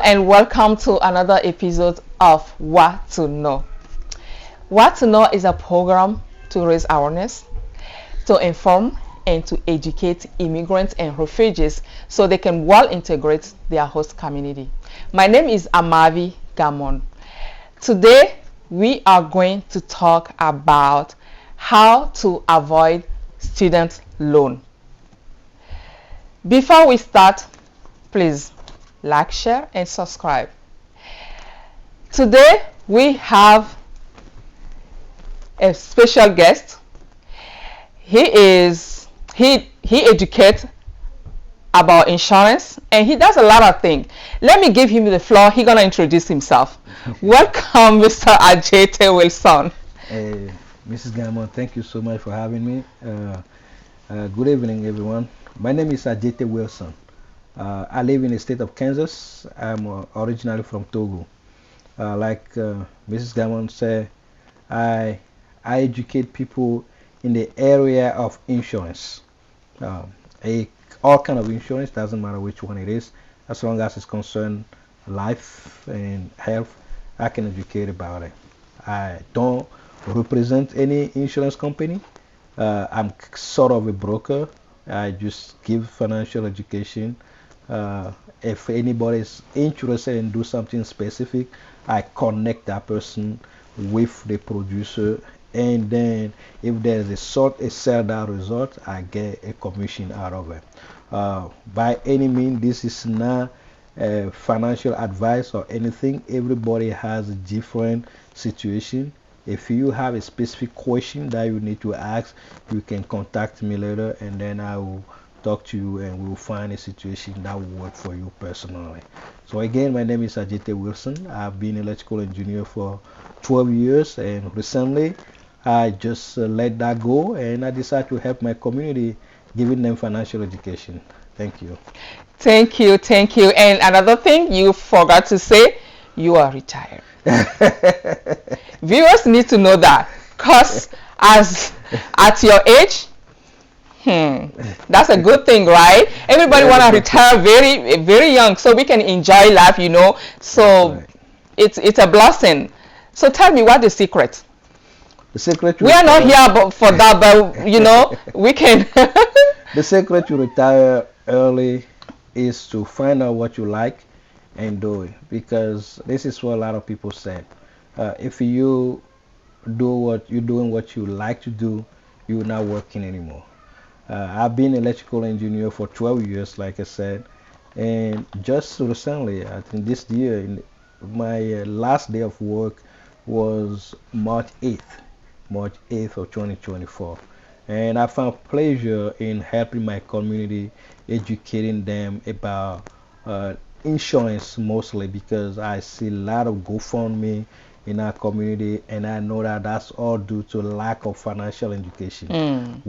and welcome to another episode of What to Know. What to Know is a program to raise awareness, to inform, and to educate immigrants and refugees so they can well integrate their host community. My name is Amavi Gamon. Today, we are going to talk about how to avoid student loan. Before we start, please like, share, and subscribe. Today we have a special guest. He educates about insurance and he does a lot of things. Let me give him the floor. He's gonna introduce himself. Welcome, Mr. Ajete Wilson. Hey, Mrs. Gamon, thank you so much for having me. Good evening, everyone. My name is Ajete Wilson. I live in the state of Kansas. I'm originally from Togo. Like Mrs. Gamon said, I educate people in the area of insurance. All kind of insurance, doesn't matter which one it is, as long as it's concerned life and health, I can educate about it. I don't represent any insurance company. I'm sort of a broker. I just give financial education. If anybody is interested in do something specific, I connect that person with the producer, and then if there is a sell that result, I get a commission out of it. By any means, this is not financial advice or anything. Everybody has a different situation. If you have a specific question that you need to ask, you can contact me later, and then I will talk to you and we'll find a situation that will work for you personally. So again, my name is Ajete Wilson. I've been an electrical engineer for 12 years, and recently I just let that go and I decided to help my community, giving them financial education. Thank you. Thank you. And another thing you forgot to say, you are retired. Viewers need to know that, because as at your age, that's a good thing, right? Everybody want to retire very young so we can enjoy life, so right. It's a blessing. So tell me, what the secret? The secret we are not here for that, but we can. The secret to retire early is to find out what you like and do it, because this is what a lot of people said. If you do what you're doing, what you like to do, you're not working anymore. I've been an electrical engineer for 12 years, like I said, and just recently, I think this year, my last day of work was March 8th of 2024. And I found pleasure in helping my community, educating them about insurance mostly, because I see a lot of GoFundMe in our community, and I know that that's all due to lack of financial education.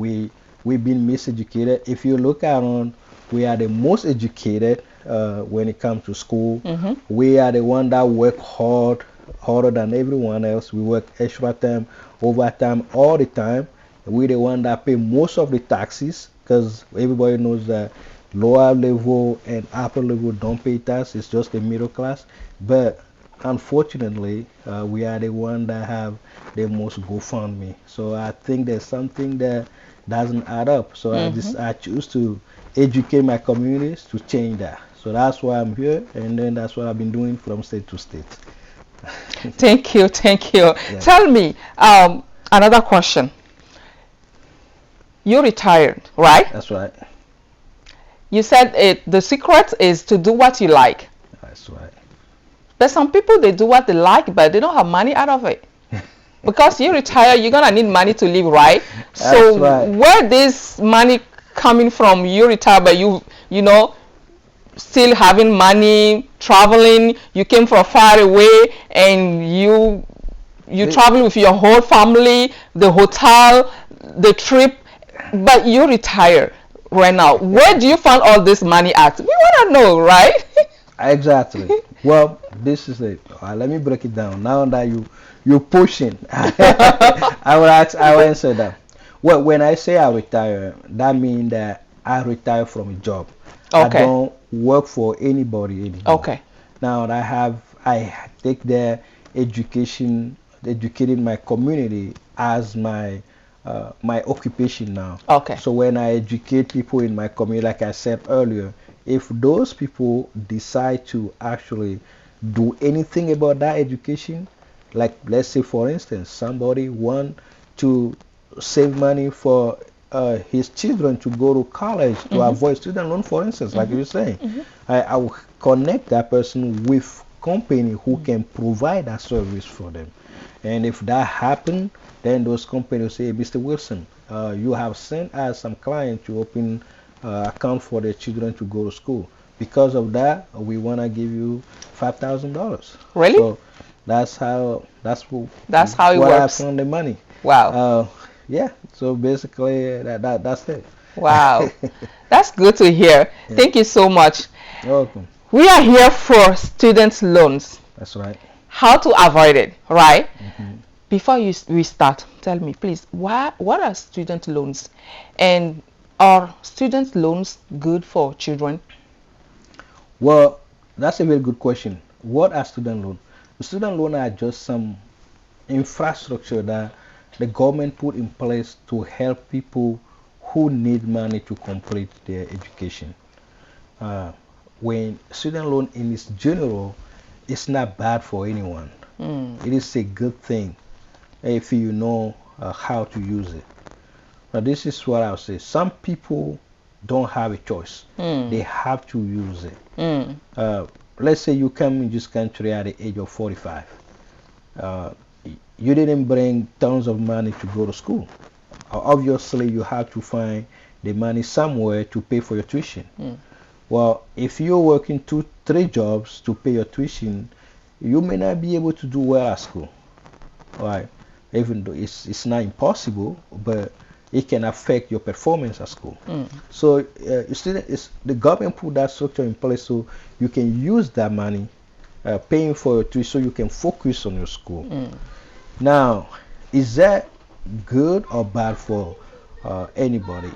We've been miseducated. If you look around, we are the most educated when it comes to school. We are the one that work harder than everyone else. We work extra time, overtime all the time. We're the one that pay most of the taxes, because everybody knows that lower level and upper level don't pay tax. It's just the middle class. But unfortunately, we are the one that have the most GoFundMe. So I think there's something that doesn't add up. So I choose to educate my communities to change that. So that's why I'm here, and then that's what I've been doing from state to state. Thank you. Yeah. Tell me, another question. You retired, right? That's right. You said the secret is to do what you like. That's right. There's some people, they do what they like, but they don't have money out of it. Because you retire, you're gonna need money to live, right? So right. Where this money coming from? You retire, but you still having money, traveling. You came from far away, and you travel with your whole family, the hotel, the trip, but you retire right now. Where do you find all this money at? We wanna know, right? Exactly. Well, this is it. Let me break it down. Now that you're pushing, I will answer that. Well, when I say I retire, that means that I retire from a job. Okay. I don't work for anybody anymore. Okay. Now I take their education, educating my community as my occupation now. Okay. So when I educate people in my community, like I said earlier, if those people decide to actually do anything about that education, like let's say for instance, somebody want to save money for his children to go to college to avoid student loan, for instance, like you're saying, I will connect that person with company who can provide that service for them. And if that happen, then those companies say, Mr. Wilson, you have sent us some clients to open account for their children to go to school. Because of that, we want to give you $5,000. Really? So that's how it what works. I found the money. Wow. Yeah. So basically, that's it. Wow. That's good to hear. Yeah. Thank you so much. You're welcome. We are here for student loans. That's right. How to avoid it, right? Before we start, tell me, please, what are student loans? And are student loans good for children? Well, that's a very good question. What are student loans? Student loans are just some infrastructure that the government put in place to help people who need money to complete their education. When student loan in its general, it's not bad for anyone. It is a good thing if you know how to use it. Now, this is what I'll say. Some people don't have a choice. They have to use it. Let's say you come in this country at the age of 45. You didn't bring tons of money to go to school. Obviously, you have to find the money somewhere to pay for your tuition. Well, if you're working 2-3 jobs to pay your tuition, you may not be able to do well at school. Right? Even though it's not impossible, but it can affect your performance at school. So the government put that structure in place so you can use that money paying for your tuition so you can focus on your school. Now, is that good or bad for anybody?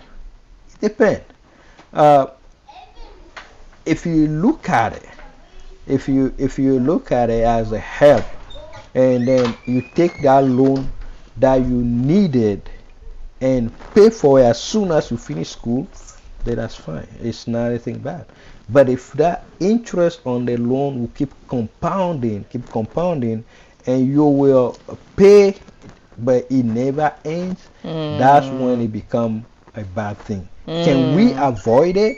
It depends. If you look at it, if you look at it as a help, and then you take that loan that you needed and pay for it as soon as you finish school, then that's fine. It's not anything bad. But if that interest on the loan will keep compounding, and you will pay, but it never ends, that's when it becomes a bad thing. Can we avoid it?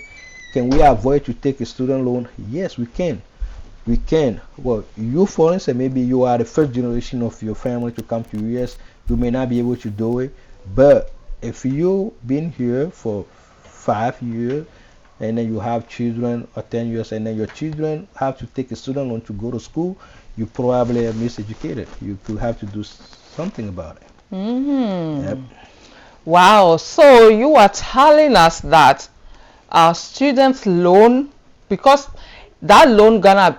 Can we avoid to take a student loan? Yes, we can. We can. Well, you, for instance, maybe you are the first generation of your family to come to US. You may not be able to do it. But if you've been here for 5 years and then you have children or 10 years and then your children have to take a student loan to go to school, you probably are miseducated. You could have to do something about it. Yep. Wow. So you are telling us that a student loan, because that loan gonna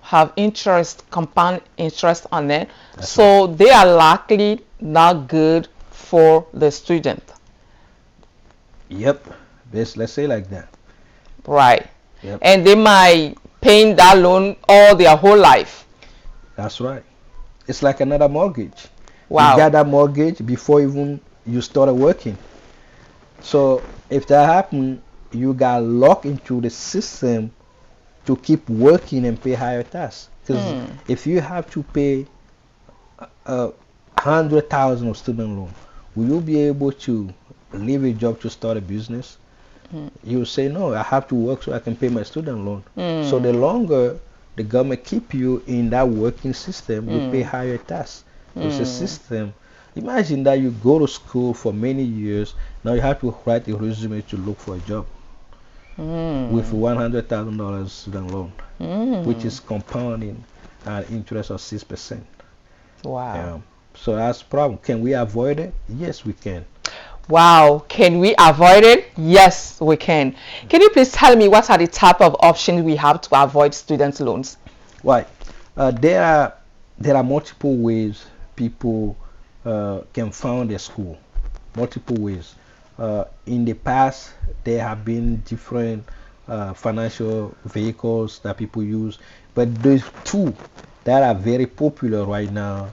have interest, compound interest on it, so they are likely not good for the student. Yep. Let's say like that. Right. Yep. And they might pay that loan all their whole life. That's right. It's like another mortgage. Wow. You got that mortgage before even you started working. So if that happened, you got locked into the system to keep working and pay higher tax. Because if you have to pay 100,000 of student loan, will you be able to leave a job to start a business? You say no, I have to work so I can pay my student loan. So the longer the government keep you in that working system, you pay higher tax. It's a system. Imagine that you go to school for many years, now you have to write a resume to look for a job with $100,000 student loan, which is compounding at interest of 6%. Wow. So that's the problem. Can we avoid it? Yes, we can. Wow. Can we avoid it? Yes, we can. Can you please tell me what are the type of options we have to avoid student loans? Right. There are multiple ways people can found a school. Multiple ways. In the past, there have been different financial vehicles that people use, But those two that are very popular right now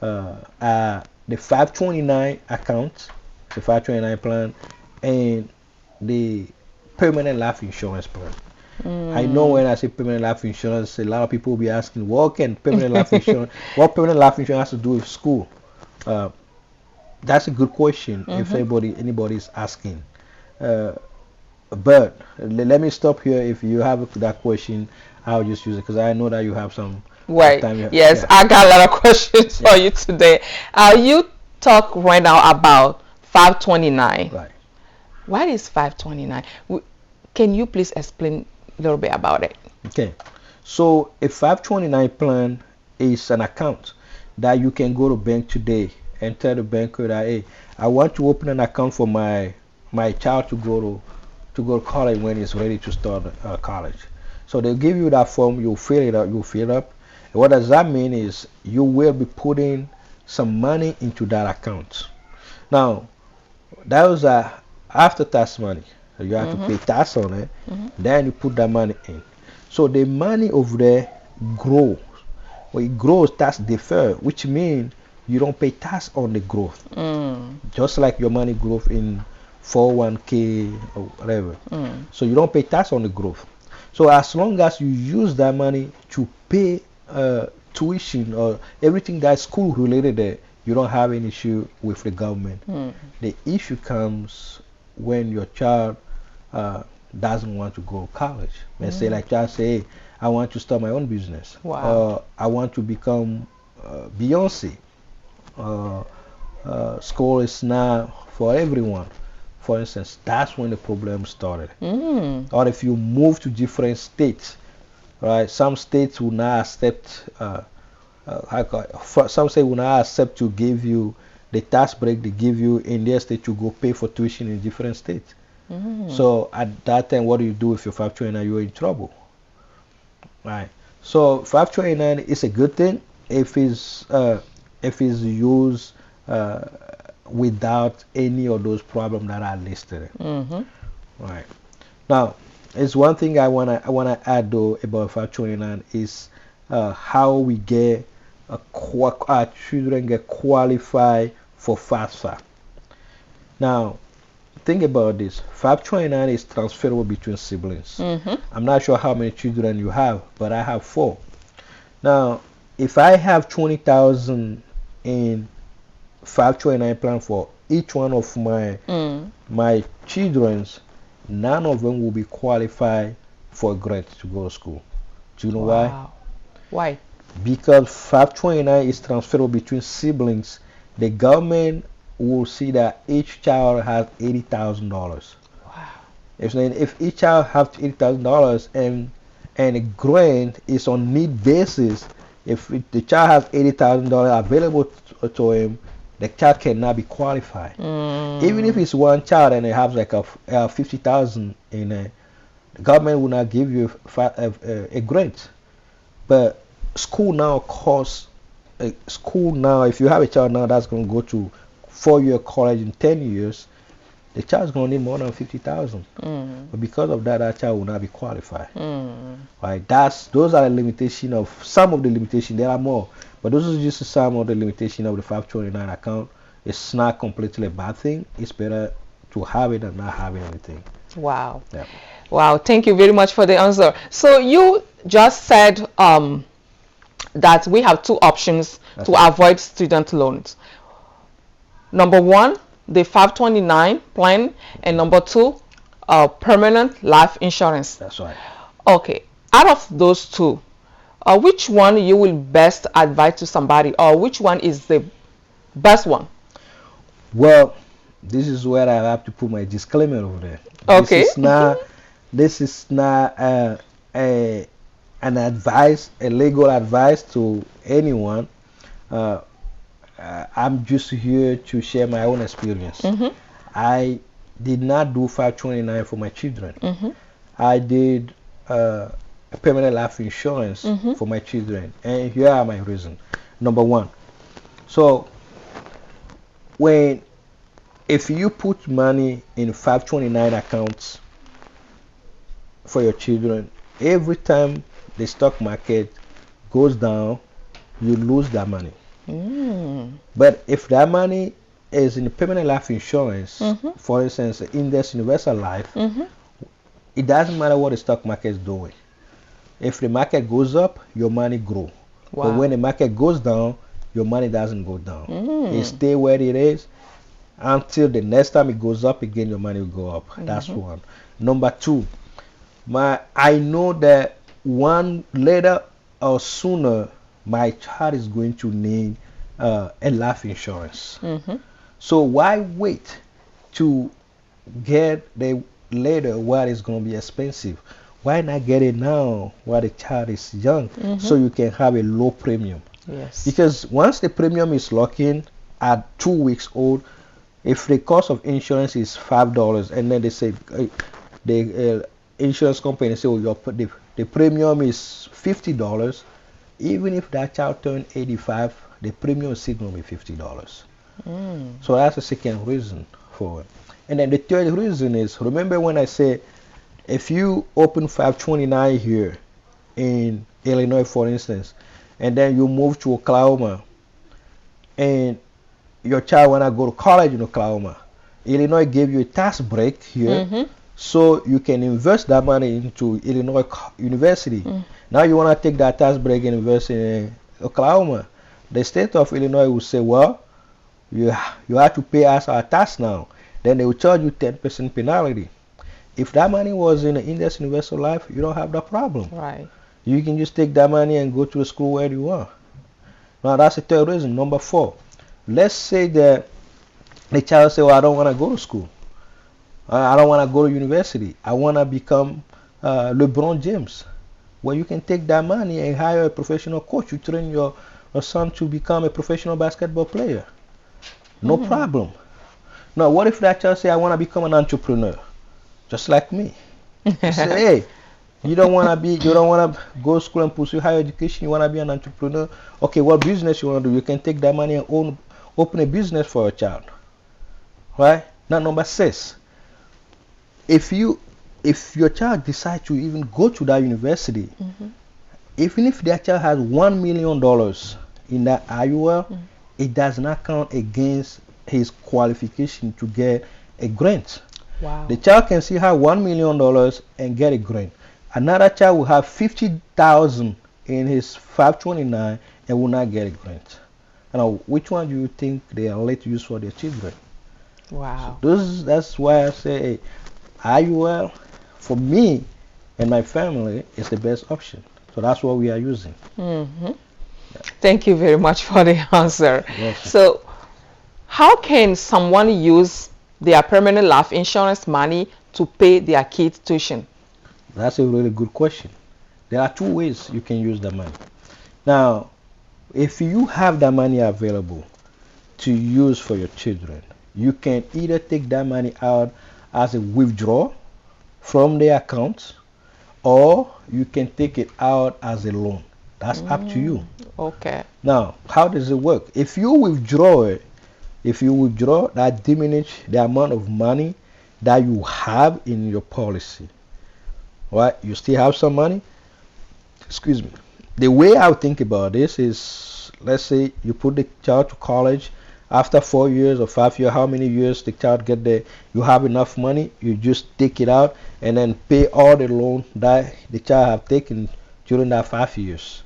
are the 529 account, the 529 plan, and the permanent life insurance plan. I know when I say permanent life insurance, a lot of people will be asking, what permanent life insurance has to do with school? That's a good question if anybody is asking. But let me stop here. If you have that question, I'll just use it because I know that you have some Right. time. Yes, Yeah. I got a lot of questions for you today. You talk right now about 529. Right. What is 529? Can you please explain a little bit about it? Okay. So a 529 plan is an account that you can go to bank today and tell the banker that, hey, I want to open an account for my child to go to college when he's ready to start college. So they'll give you that form, you'll fill it up, And what does that mean is you will be putting some money into that account. Now, those are after tax money. So you have to pay tax on it. Then you put that money in. So the money over there grows. When it grows, tax deferred, which means you don't pay tax on the growth. Just like your money growth in 401k or whatever. So you don't pay tax on the growth. So as long as you use that money to pay tuition or everything that's school related there, you don't have any issue with the government. The issue comes when your child doesn't want to go to college. Let's say like child say, hey, I want to start my own business. Wow. Or I want to become Beyonce. School is not for everyone. For instance, that's when the problem started. Or if you move to different states, right? Some states will not accept. Some states will not accept to give you the tax break they give you in their state to go pay for tuition in different states. So at that time, what do you do if you're 529? You're in trouble, right? So 529 is a good thing if it's used without any of those problems that are listed. Right. Now, it's one thing I wanna add though about 529 is how we get our children get qualified for FAFSA. Now, think about this. 529 is transferable between siblings. I'm not sure how many children you have, but I have 4. Now, if I have 20,000 in 529 plan for each one of my children's, none of them will be qualified for a grant to go to school. Do you know why? Why? Because 529 is transferable between siblings. The government will see that each child has $80,000. Wow. If each child has $80,000 and a grant is on need basis, if the child has $80,000 available to him, the child cannot be qualified. Even if it's one child and it has like a 50,000 in it, the government will not give you a grant. But school now costs. School now, if you have a child now that's going to go to 4-year college in 10 years, the child's going to need more than 50,000. But because of that, that child will not be qualified. Right? Those are the limitations of some of the limitations. There are more, but those are just some of the limitations of the 529 account. It's not completely a bad thing. It's better to have it than not having anything. Wow. Yeah. Wow. Thank you very much for the answer. So you just said that we have 2 options to avoid student loans. Number 1, the 529 plan, and number 2, permanent life insurance. That's right. Okay. Out of those 2, which one you will best advise to somebody, or which one is the best one? Well, this is where I have to put my disclaimer over there. Okay. This is not an advice, a legal advice to anyone. I'm just here to share my own experience. I did not do 529 for my children. I did permanent life insurance for my children, and here are my reasons. Number 1, so if you put money in 529 accounts for your children, every time the stock market goes down, you lose that money. But if that money is in permanent life insurance, for instance, Index Universal Life, it doesn't matter what the stock market is doing. If the market goes up, your money grows. Wow. But when the market goes down, your money doesn't go down. It stay where it is until the next time it goes up again, your money will go up. That's one. Number two, I know that one later or sooner my child is going to need a life insurance. So why wait to get the later while it's going to be expensive? Why not get it now while the child is young, so you can have a low premium? Yes. Because once the premium is locked in at 2 weeks old, if the cost of insurance is $5, and then they say the insurance company say, oh, the premium is $50, even if that child turned 85, the premium is still going to be $50. So that's the second reason for it. And then the third reason is, remember when I said, if you open 529 here in Illinois, for instance, and then you move to Oklahoma, and your child wanna go to college in Oklahoma, Illinois gave you a tax break here, so you can invest that money into Illinois University. Now you wanna take that tax break and invest in Oklahoma. The state of Illinois will say, well, you have to pay us our tax now. Then they will charge you 10% penalty. If that money was in the Index Universal Life, you don't have that problem. Right. You can just take that money and go to a school where you want. Now that's the third reason. Number four, let's say that the child say, well, I don't want to go to school. I don't want to go to university. I want to become LeBron James. Well, you can take that money and hire a professional coach. You train your son to become a professional basketball player. No problem. Now, what if that child say, I want to become an entrepreneur? Just like me. You say, hey, you don't want to go to school and pursue higher education. You want to be an entrepreneur. Okay, what business you want to do? You can take that money and open a business for your child. Right? Now, number 6. If your child decides to even go to that university, even if that child has $1 million in that IUL, it does not count against his qualification to get a grant. Wow. The child can still have $1 million and get a grant. Another child will have $50,000 in his 529 and will not get a grant. Now, which one do you think they are let to use for their children? Wow. So that's why I say, hey, IUL for me and my family is the best option. So that's what we are using. Thank you very much for the answer. Yes. So, how can someone use their permanent life insurance money to pay their kids' tuition? That's a really good question. There are 2 ways you can use the money. Now, if you have the money available to use for your children, you can either take that money out as a withdrawal from the account, or you can take it out as a loan. That's up to you. Okay. Now, how does it work? If you withdraw it, that diminish the amount of money that you have in your policy. Right? You still have some money. Excuse me. The way I would think about this is, let's say you put the child to college. After 4 years or 5 years, how many years the child get there, you have enough money, you just take it out and then pay all the loan that the child have taken during that 5 years.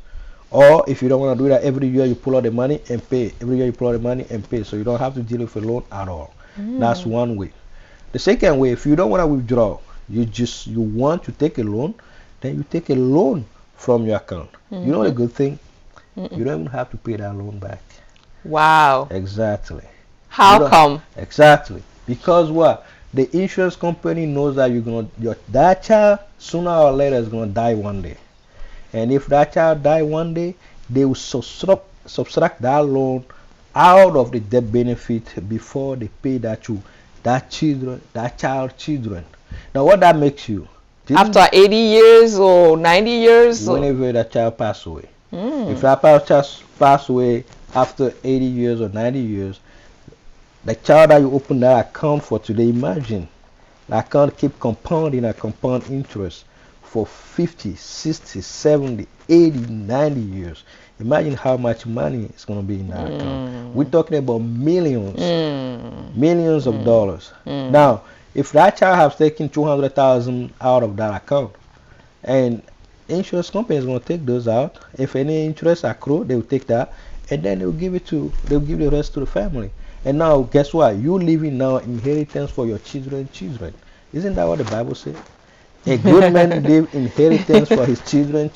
Or if you don't want to do that, every year you pull out the money and pay. Every year you pull out the money and pay. So you don't have to deal with a loan at all. That's one way. The second way, if you don't want to withdraw, you want to take a loan, then you take a loan from your account. You know the good thing? You don't even have to pay that loan back. Wow. Exactly. How come? Exactly. Because what? The insurance company knows that that child sooner or later is gonna die one day. And if that child die one day, they will subtract that loan out of the death benefit before they pay that child children. Now what that makes you? After 80 years or 90 years? Whenever that child pass away. If that child pass away after 80 years or 90 years, the child that you open that account for today, imagine the account keep compounding at compound interest for 50, 60, 70, 80, 90 years. Imagine how much money is going to be in that account. We're talking about millions, millions of dollars. Now, if that child has taken 200,000 out of that account, and insurance company is going to take those out, if any interest accrue, they will take that, and then they'll give the rest to the family. And now, guess what? You leaving now inheritance for your children. Isn't that what the Bible says? A good man leave inheritance for his children.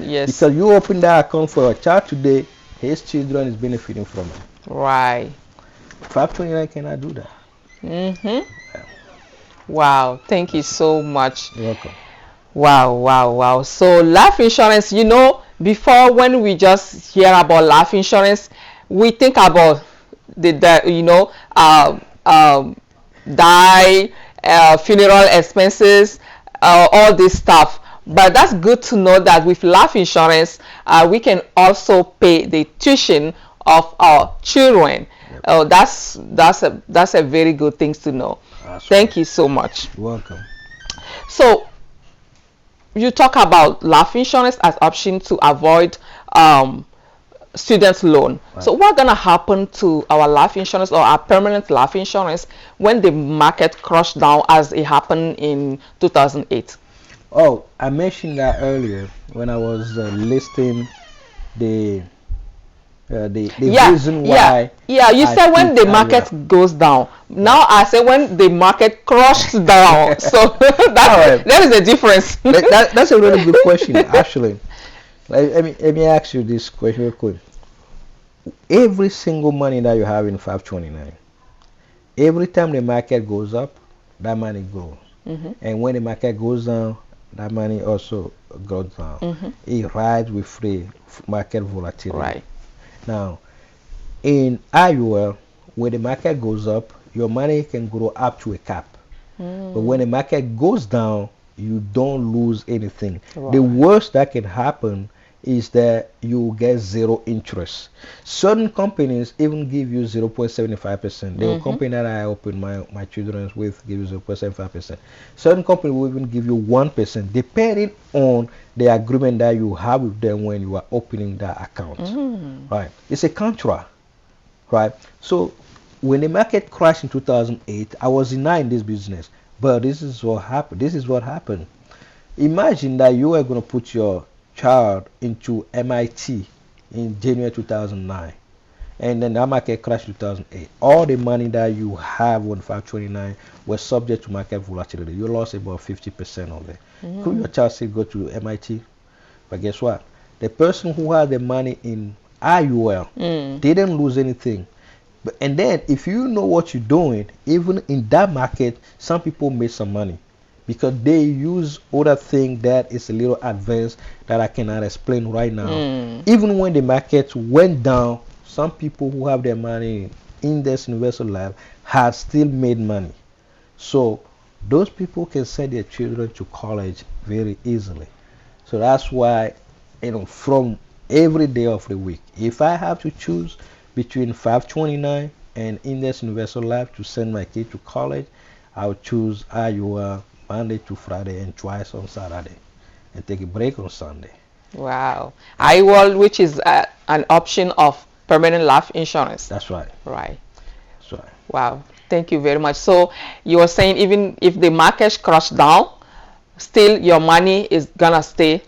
Yes. Because you open that account for your child today, his children is benefiting from it. Right. 529 cannot do that. Yeah. Wow. Thank you so much. You're welcome. Wow. So life insurance, before, when we just hear about life insurance, we think about funeral expenses, all this stuff. But that's good to know that with life insurance, we can also pay the tuition of our children. Yep. That's a very good thing to know. Thank you so much. You're welcome. So you talk about life insurance as option to avoid student loan. Right. So what's gonna happen to our life insurance or our permanent life insurance when the market crashed down as it happened in 2008? Oh, I mentioned that earlier when I was listing the reason why. Yeah, you said when the market goes down. Now I say when the market crashes down. So there is a difference. That's a really good question, actually. Let me ask you this question real quick. Every single money that you have in 529, every time the market goes up, that money grows. And when the market goes down, that money also goes down. It rides with free market volatility. Right. Now, in IUL, when the market goes up, your money can grow up to a cap. But when the market goes down, you don't lose anything. Right. The worst that can happen is that you get zero interest. Certain companies even give you 0.75%. The company that I open my children's with give you 0.75%. Certain companies will even give you 1%, depending on the agreement that you have with them when you are opening that account. Right? It's a contract. Right? So when the market crashed in 2008, I was not in this business, but this is what happened. Imagine that you are going to put your child into MIT in January 2009, and then the market crashed in 2008. All the money that you have on 529 was subject to market volatility. You lost about 50% of it. Could your child still go to MIT? But guess what? The person who had the money in IUL didn't lose anything. And then if you know what you're doing, even in that market, some people made some money, because they use other thing that is a little advanced that I cannot explain right now. Even when the market went down, some people who have their money in this Universal Life have still made money. So those people can send their children to college very easily. So that's why, from every day of the week, if I have to choose between 529 and Index Universal Life to send my kid to college, I would choose IUL Monday to Friday and twice on Saturday, and take a break on Sunday. Wow. IUL, which is an option of permanent life insurance. That's right. Right. That's right. Wow. Thank you very much. So you were saying even if the market crashed down, still your money is gonna stay.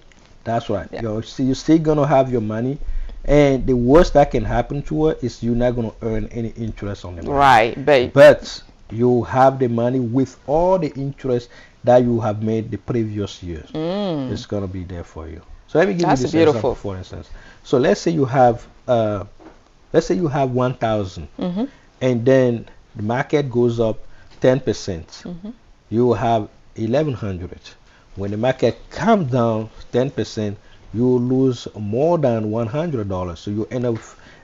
That's right. Yeah. You're still gonna have your money, and the worst that can happen to it is you're not gonna earn any interest on the money. Right, babe. But you have the money with all the interest that you have made the previous years. It's gonna be there for you. So let me give you this example, for instance. So let's say you have 1,000, and then the market goes up 10%. You will have 1,100. When the market comes down 10%, you will lose more than $100. So you end up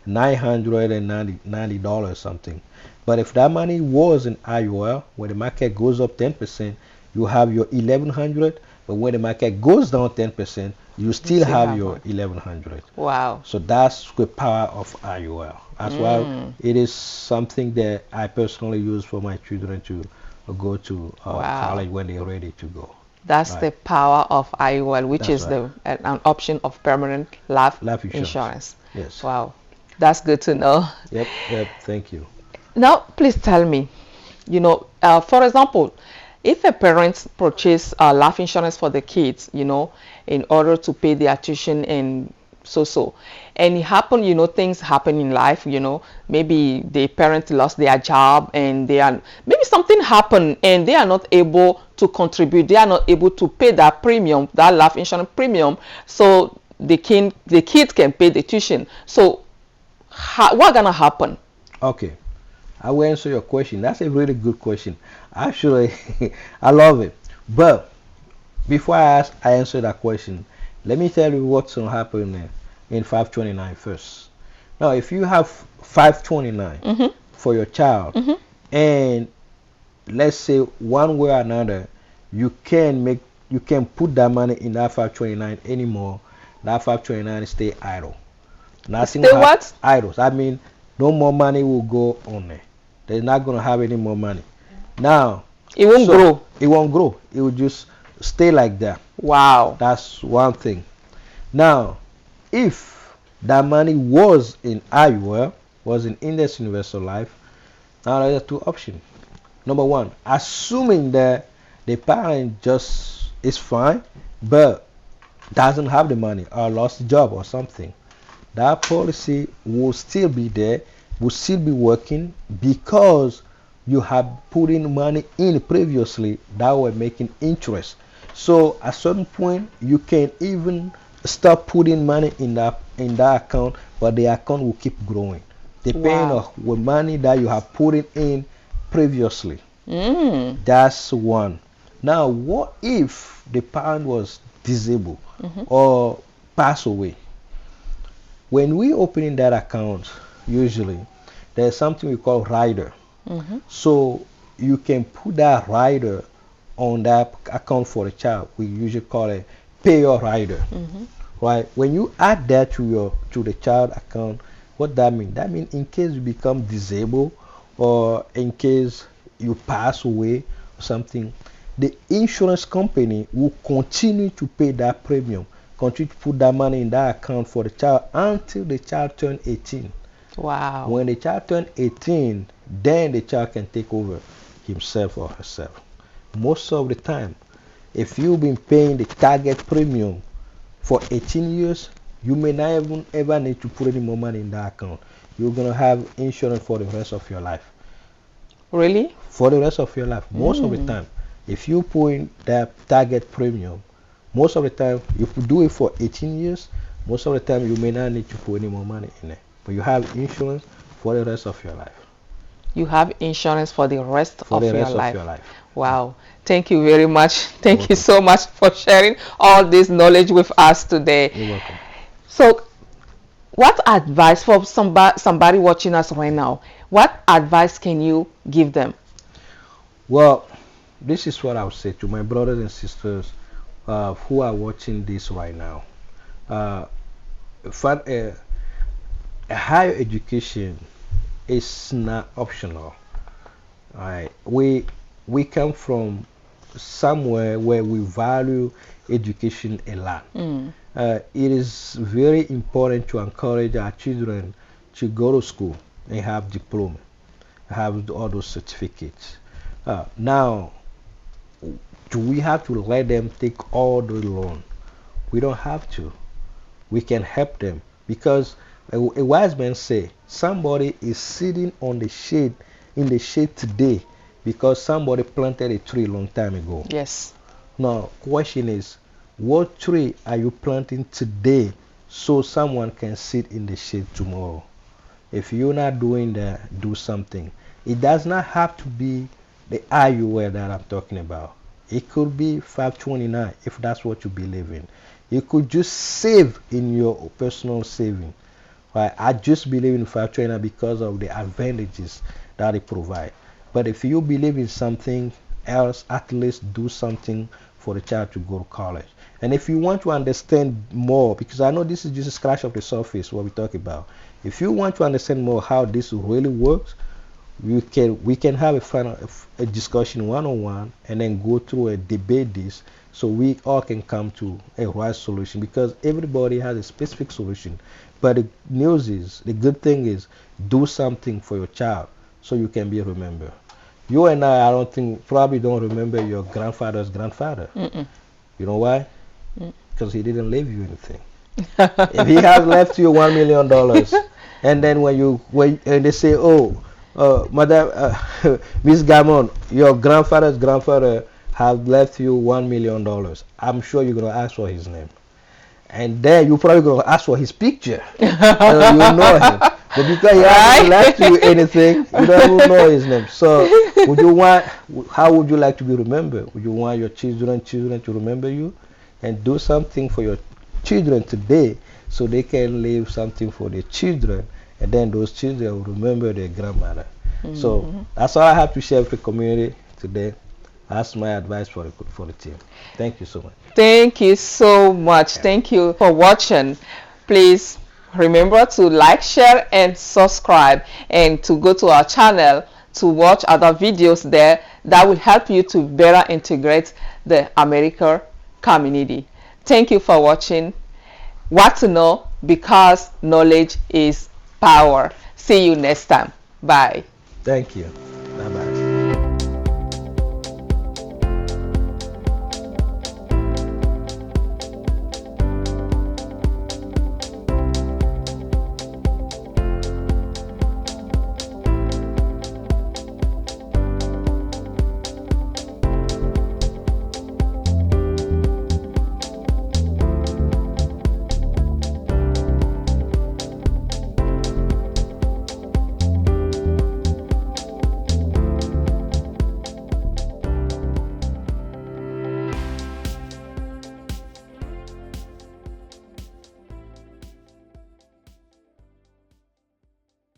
$990 something. But if that money was in IUL, when the market goes up 10%, you have your 1,100. But when the market goes down 10%, you still have your 1,100. Wow. So that's the power of IUL. That's why it is something that I personally use for my children to go to college when they're ready to go. That's the power of IUL, which That's is right. an option of permanent life Life insurance. Yes. Wow, that's good to know. Yep. Thank you. Now, please tell me, for example, if a parent purchase life insurance for the kids, in order to pay their tuition and so, and it happen, things happen in life, maybe the parent lost their job and maybe something happened and they are not able to contribute, they are not able to pay that premium, that life insurance premium, so the kids can pay the tuition. So, what gonna happen? Okay. I will answer your question. That's a really good question. Actually, I love it. But before I answer that question, let me tell you what's going to happen in 529 first. Now, if you have 529 for your child, and let's say one way or another, you can put that money in that 529 anymore. That 529 stay idle. Nothing Stay what? idle. I mean, no more money will go on there. They're not gonna have any more money. Now it won't grow. It won't grow. It will just stay like that. Wow. That's one thing. Now, if that money was in IUL, was in Index Universal Life, now there are two options. Number one, assuming that the parent just is fine, but doesn't have the money or lost the job or something, that policy will still be there, will still be working because you have put in money in previously that were making interest. So at certain point you can even stop putting money in that account, but the account will keep growing depending on the money that you have put in previously. That's one. Now, what if the parent was disabled or passed away? When we open in that account, usually there's something we call rider. So you can put that rider on that account for a child. We usually call it pay your rider. Right? When you add that to the child account, what that means? That means in case you become disabled or in case you pass away or something, the insurance company will continue to pay that premium, continue to put that money in that account for the child until the child turns 18. Wow. When the child turns 18, then the child can take over himself or herself. Most of the time, if you've been paying the target premium for 18 years, you may not even ever need to put any more money in that account. You're going to have insurance for the rest of your life. Really? For the rest of your life. Most of the time, if you put in that target premium, most of the time, if you do it for 18 years, most of the time you may not need to put any more money in it. But you have insurance for the rest of your life. You have insurance for the rest of your life. Of Wow. Thank you very much. Thank you so much for sharing all this knowledge with us today. You're welcome. So, what advice for somebody watching us right now? What advice can you give them? Well, this is what I would say to my brothers and sisters who are watching this right now. A higher education is not optional. Right? We come from somewhere where we value education a lot. It is very important to encourage our children to go to school and have diploma, have all those certificates. Now, do we have to let them take all the loan? We don't have to. We can help them because a wise man say somebody is sitting in the shade today because somebody planted a tree a long time ago. Yes. Now, question is, what tree are you planting today so someone can sit in the shade tomorrow? If you're not doing that, do something. It does not have to be the IUL that I'm talking about. It could be 529 if that's what you believe in. You could just save in your personal saving. Right? I just believe in 529 because of the advantages that it provides. But if you believe in something else, at least do something for the child to go to college. And if you want to understand more, because I know this is just a scratch of the surface what we talk about. If you want to understand more how this really works, we can have a discussion one-on-one and then go through and debate this so we all can come to a right solution, because everybody has a specific solution. But the good thing is, do something for your child so you can be remembered. You and I don't think, probably don't remember your grandfather's grandfather. Mm-mm. You know why? Because he didn't leave you anything. If he has left you $1 million, and then when they say, oh, Madam Miss Gamon, your grandfather's grandfather have left you $1 million, I'm sure you're gonna ask for his name, and then you're probably gonna ask for his picture. You know him, but because he hasn't left you anything, you don't even know his name. So, how would you like to be remembered? Would you want your children to remember you? And do something for your children today, so they can leave something for their children, and then those children will remember their grandmother. Mm-hmm. So that's all I have to share with the community today. That's my advice for the team. Thank you so much. Thank you so much. Thank you for watching. Please remember to like, share, and subscribe, and to go to our channel to watch other videos there that will help you to better integrate the American community. Thank you for watching What to Know, because knowledge is power. See you next time. Bye. Thank you.